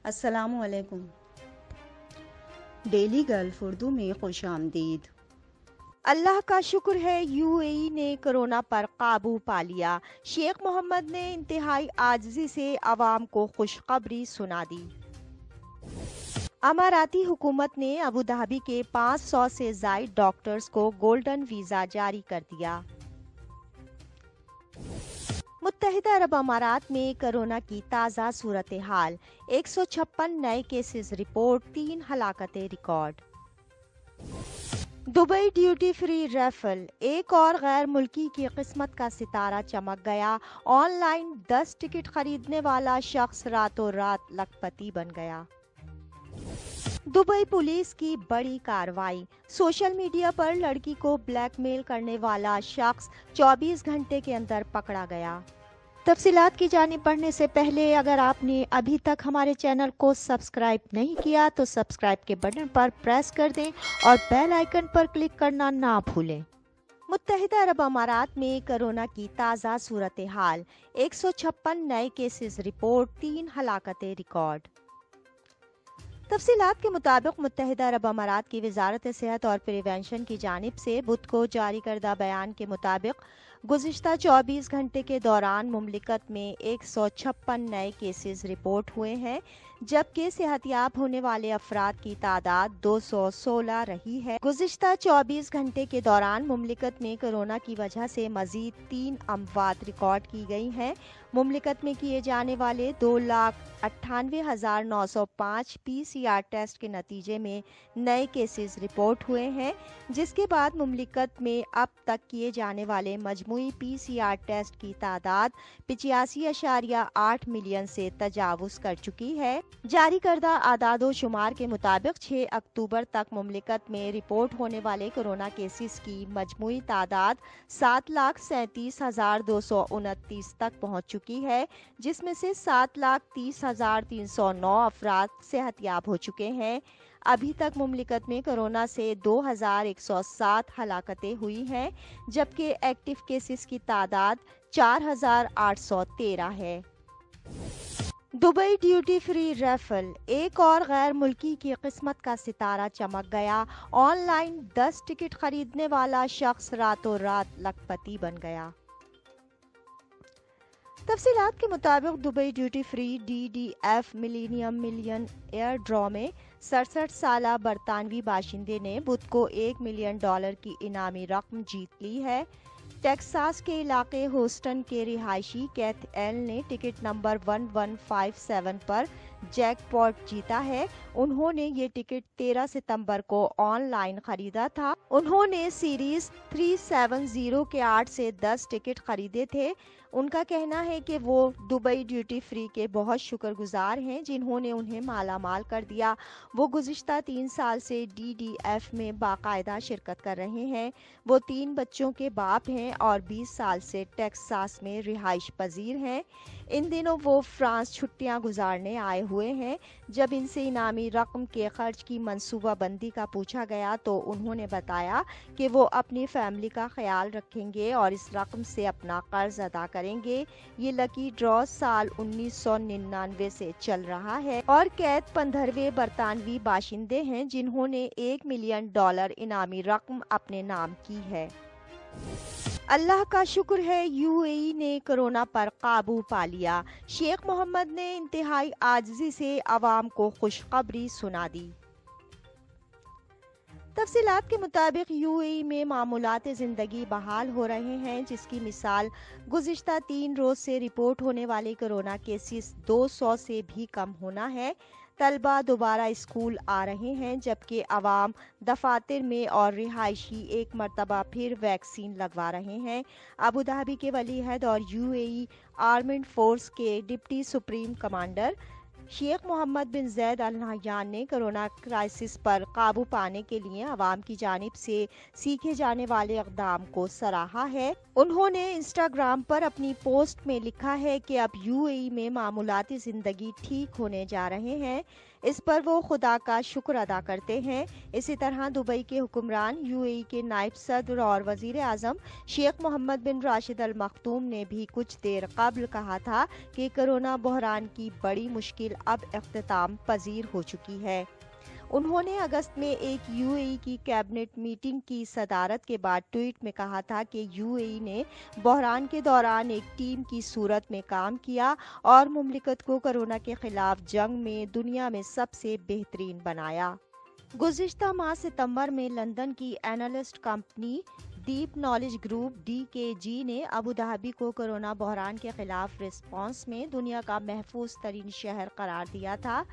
السلام علیکم۔ Daily golf Urdu میں خوش آمدید۔ اللہ کا شکر ہے یو اے ای نے کرونا پر قابو پا لیا۔ شیخ محمد نے انتہائی عاجزی سے عوام کو خوشخبری سنا دی۔ اماراتی حکومت نے ابوظہبی کے 500 سے زائد ڈاکٹرز کو گولڈن ویزا جاری کر دیا۔ متحدہ عرب امارات میں کرونا کی تازہ صورتحال، 156 نئے کیسز رپورٹ، 3 ہلاکتیں record. Dubai duty free raffle, ایک اور غیر ملکی کی قسمت کا ستارہ چمک گیا۔ آن لائن 10 ٹکٹ خریدنے والا شخص راتوں رات لکھپتی بن گیا۔ دبئی پولیس کی بڑی کارروائی، سوشل میڈیا پر لڑکی کو بلیک میل کرنے والا شخص 24 گھنٹے کے اندر پکڑا گیا۔ تفصیلات کی جانب بڑھنے سے پہلے اگر آپ نے ابھی تک ہمارے چینل کو سبسکرائب نہیں کیا تو سبسکرائب کے بٹن پر پریس کر دیں اور بیل آئیکن پر کلک کرنا نہ بھولیں۔ متحدہ عرب امارات میں کرونا کی تازہ صورتحال، 156 نئے کیسز رپورٹ، 3 ہلاکتیں ریکارڈ۔ تفصیلات کے مطابق متحدہ عرب امارات کی وزارت صحت اور پریونشن کی جانب سے بدھ کو جاری کردہ بیان کے مطابق گزشتہ 24 گھنٹے کے دوران مملکت میں 156 نئے کیسز رپورٹ ہوئے ہیں، جبکہ صحتیاب ہونے والے افراد کی تعداد 216 رہی ہے۔ گزشتہ 24 گھنٹے کے دوران مملکت میں کرونا کی وجہ سے مزید 3 اموات ریکارڈ کی گئی ہیں۔ مملکت میں کیے جانے والے 2,98,905 PCR ٹیسٹ کے نتیجے میں نئے کیسز رپورٹ ہوئے ہیں، جس کے بعد مملکت میں اب تک کیے جانے والے مجموعی PCR ٹیسٹ کی تعداد 85.8 ملین سے تجاوز کر چکی ہے۔ جاری کردہ اعداد و شمار کے مطابق 6 اکتوبر تک مملکت میں رپورٹ ہونے والے کرونا کیسز کی مجموعی تعداد 7,37,229 تک پہنچ چکی ہے، جس میں سے 7,30,309 افراد صحت یاب ہو چکے ہیں۔ ابھی تک مملکت میں کرونا سے 2,107 ہلاکتیں ہوئی ہیں، جبکہ ایکٹیو کیسز کی تعداد 4,813 ہے۔ دبئی ڈیوٹی فری ریفل، ایک اور غیر ملکی کی قسمت کا ستارہ چمک گیا۔ آن لائن 10 ٹکٹ خریدنے والا شخص راتوں رات لکھپتی بن گیا۔ تفصیلات کے مطابق Dubai duty free DDF millennium millionaire draw میں 67 سالہ برطانوی باشندے نے بدھ کو $1 ملین کی انعامی رقم جیت لی ہے۔ ٹیکساس کے علاقے ہوسٹن کے رہائشی کیتھ ایل نے ٹکٹ نمبر 1157 پر جیک پاٹ جیتا ہے۔ انہوں نے یہ ٹکٹ 13 ستمبر کو آن لائن خریدا تھا۔ انہوں نے سیریز 370 کے 8 سے 10 ٹکٹ خریدے تھے۔ ان کا کہنا ہے کہ وہ دبئی ڈیوٹی فری کے بہت شکر گزار ہیں جنہوں نے انہیں مالا مال کر دیا۔ وہ گزشتہ 3 سال سے DDF میں باقاعدہ شرکت کر رہے ہیں۔ وہ 3 بچوں کے باپ ہیں اور 20 سال سے ٹیکساس میں رہائش پذیر ہیں۔ ان دنوں وہ فرانس چھٹیاں گزارنے آئے ہوئے ہیں۔ جب ان سے انعامی رقم کے خرچ کی منصوبہ بندی کا پوچھا گیا تو انہوں نے بتایا کہ وہ اپنی فیملی کا خیال رکھیں گے اور اس رقم سے اپنا قرض ادا کریں گے۔ یہ لکی ڈرا سال 1999 سے چل رہا ہے اور کیتھ 15ویں برطانوی باشندے ہیں جنہوں نے $1 ملین انعامی رقم اپنے نام کی ہے۔ اللہ کا شکر ہے یو اے ای نے کرونا پر قابو پا لیا۔ شیخ محمد نے انتہائی عاجزی سے عوام کو خوشخبری سنا دی۔ تفصیلات کے مطابق یو اے ای میں معمولات زندگی بحال ہو رہے ہیں، جس کی مثال گزشتہ 3 روز سے رپورٹ ہونے والے کرونا کیسز 200 سے بھی کم ہونا ہے۔ طلبہ دوبارہ اسکول آ رہے ہیں، جبکہ عوام دفاتر میں اور رہائشی ایک مرتبہ پھر ویکسین لگوا رہے ہیں۔ ابوظہبی کے ولی عہد اور you a E armed force کے ڈپٹی سپریم کمانڈر شیخ محمد بن زید ال نہیان نے کرونا کرائسس پر قابو پانے کے لیے عوام کی جانب سے سیکھے جانے والے اقدام کو سراہا ہے۔ انہوں نے انسٹاگرام پر اپنی پوسٹ میں لکھا ہے کہ اب یو اے ای میں معمولاتی زندگی ٹھیک ہونے جا رہے ہیں، اس پر وہ خدا کا شکر ادا کرتے ہیں۔ اسی طرح دبئی کے حکمران، یو اے ای کے نائب صدر اور وزیر اعظم شیخ محمد بن راشد ال مختوم نے بھی کچھ دیر قبل کہا تھا کہ کرونا بحران کی بڑی مشکل अब इख्तिताम पजीर हो चुकी है। उन्होंने अगस्त में एक यूएई की कैबिनेट मीटिंग की सदारत के बाद ट्वीट में कहा था कि यूएई ने बहरान के दौरान एक टीम की सूरत में काम किया और मुमलिकत को कोरोना के खिलाफ जंग में दुनिया में सबसे बेहतरीन बनाया। गुज़िश्ता माह सितंबर में लंदन की analyst company deep knowledge group DKG ने अबू धाबी को कोरोना बहरान के खिलाफ रिस्पांस में दुनिया का महफूज तरीन शहर करार दिया था।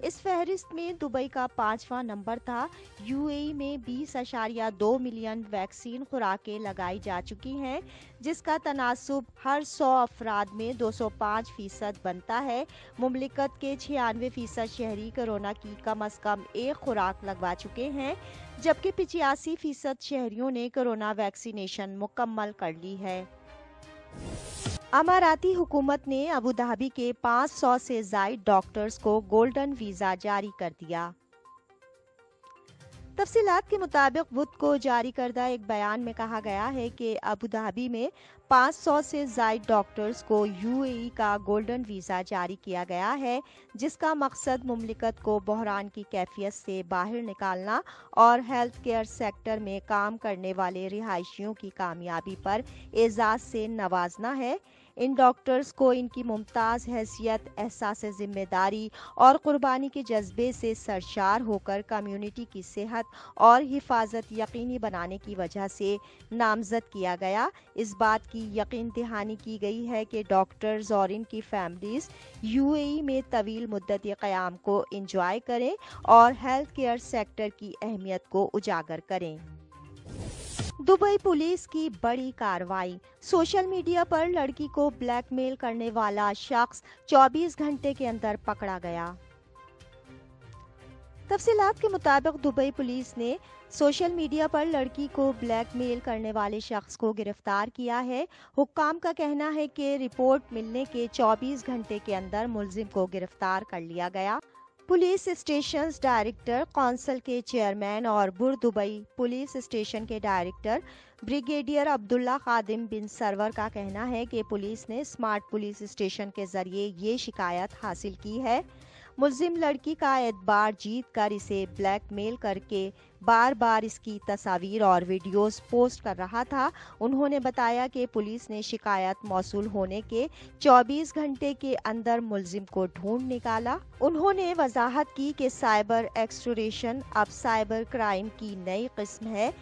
इस फहरिस्त में दुबई का 5वां नंबर था। यूएई में 20.2 मिलियन वैक्सीन खुराकें लगाई जा चुकी हैं, जिसका तनासुब हर 100 अफराद में 205% बनता है। मुमलिकत के 96% शहरी कोरोना की कम अज कम एक खुराक लगवा चुके हैं, जबकि 85% शहरियों ने कोरोना वैक्सीनेशन मुकम्मल कर ली है। अमाराती हुकूमत ने अबू धाबी के 500 से ज़ायद डॉक्टर्स को गोल्डन वीज़ा जारी कर दिया। तफसीलात के मुताबिक बुध को जारी करदा एक बयान में कहा गया है कि अबू धाबी में 500 से ज़ायद डॉक्टर्स को यूएई का गोल्डन वीज़ा जारी किया गया है, जिसका मकसद मुमलिकत को बहरान की कैफियत से बाहर निकालना और हेल्थ केयर सेक्टर में काम करने वाले रिहायशियों की कामयाबी पर एजाज़ से नवाजना है। इन डॉक्टर्स को इनकी मुमताज़ हैसियत, एहसास जिम्मेदारी और कुर्बानी के जज्बे से सरशार होकर कम्युनिटी की सेहत और हिफाजत यकीनी बनाने की वजह से नामजद किया गया। इस बात की यकीन दहानी की गई है कि डॉक्टर्स और इनकी फैमिलीज यूएई में तवील मुद्दती क़याम को इंजॉय करें और हेल्थ केयर सेक्टर की अहमियत को उजागर करें। दुबई पुलिस की बड़ी कार्रवाई। सोशल मीडिया पर लड़की को ब्लैकमेल करने वाला शख्स 24 घंटे के अंदर पकड़ा गया। तफसीलात के मुताबिक दुबई पुलिस ने सोशल मीडिया पर लड़की को ब्लैकमेल करने वाले शख्स को गिरफ्तार किया है। हुक्काम का कहना है कि रिपोर्ट मिलने के 24 घंटे के अंदर मुलजिम को गिरफ्तार कर लिया गया। पुलिस स्टेशन डायरेक्टर कौंसिल के चेयरमैन और बुर दुबई पुलिस स्टेशन के डायरेक्टर ब्रिगेडियर अब्दुल्ला खादिम बिन सरवर का कहना है कि पुलिस ने स्मार्ट पुलिस स्टेशन के जरिए ये शिकायत हासिल की है। मुलजिम लड़की का एतबार जीत कर इसे ब्लैकमेल करके बार बार इसकी तस्वीर और वीडियोस पोस्ट कर रहा था। उन्होंने बताया कि पुलिस ने शिकायत मौसूल होने के 24 घंटे के अंदर मुलजिम को ढूंढ निकाला। उन्होंने वजाहत की कि साइबर एक्सटोर्शन अब साइबर क्राइम की नई किस्म है,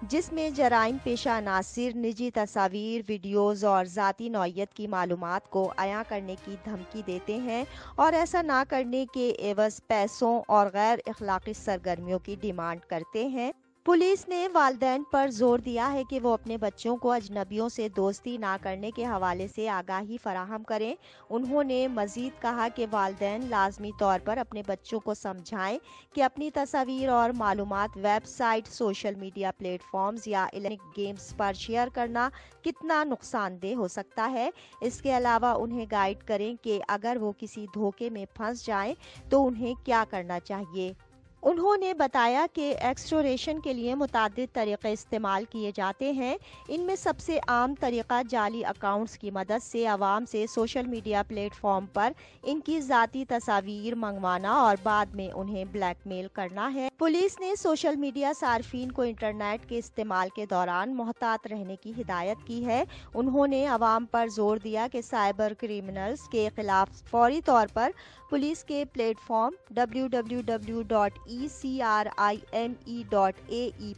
जिसमें जराइम पेशा अनासिर निजी तस्वीर, वीडियोस और ज़ाती नौइयत की मालूमात को अया करने की धमकी देते हैं और ऐसा ना करने के एवज पैसों और गैर अखलाकी सरगर्मियों की डिमांड करते हैं। पुलिस ने वालिदैन पर जोर दिया है कि वो अपने बच्चों को अजनबियों से दोस्ती ना करने के हवाले से आगाही फराहम करें। उन्होंने मजीद कहा कि वालिदैन लाजमी तौर पर अपने बच्चों को समझाएं कि अपनी तस्वीर और मालूमात वेबसाइट, सोशल मीडिया प्लेटफॉर्म्स या इलेक्ट्रॉनिक गेम्स पर शेयर करना कितना नुकसानदेह हो सकता है। इसके अलावा उन्हें गाइड करें कि अगर वो किसी धोखे में फंस जाएं तो उन्हें क्या करना चाहिए। उन्होंने बताया कि एक्सटोर्शन के लिए मुतादिद तरीक़े इस्तेमाल किए जाते हैं। इनमें सबसे आम तरीक़ा जाली अकाउंट्स की मदद से आवाम से सोशल मीडिया प्लेटफॉर्म पर इनकी ज़ाती तस्वीर मंगवाना और बाद में उन्हें ब्लैकमेल करना है। पुलिस ने सोशल मीडिया सार्फिन को इंटरनेट के इस्तेमाल के दौरान मोहतात रहने की हिदायत की है। उन्होंने आवाम पर जोर दिया कि साइबर क्रिमिनल्स के खिलाफ फौरी तौर पर पुलिस के प्लेटफॉर्म www.ecrime.ae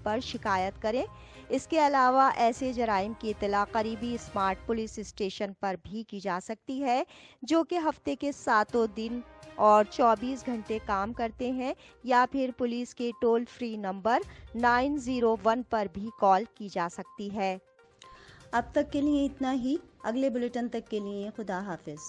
पर शिकायत करें। इसके अलावा ऐसे जराइम की इत्तला करीबी स्मार्ट पुलिस स्टेशन पर भी की जा सकती है, जो कि हफ्ते के 7 दिन और 24 घंटे काम करते हैं, या फिर पुलिस के टोल फ्री नंबर 901 पर भी कॉल की जा सकती है। अब तक के लिए इतना ही। अगले बुलेटिन तक के लिए खुदा हाफिज।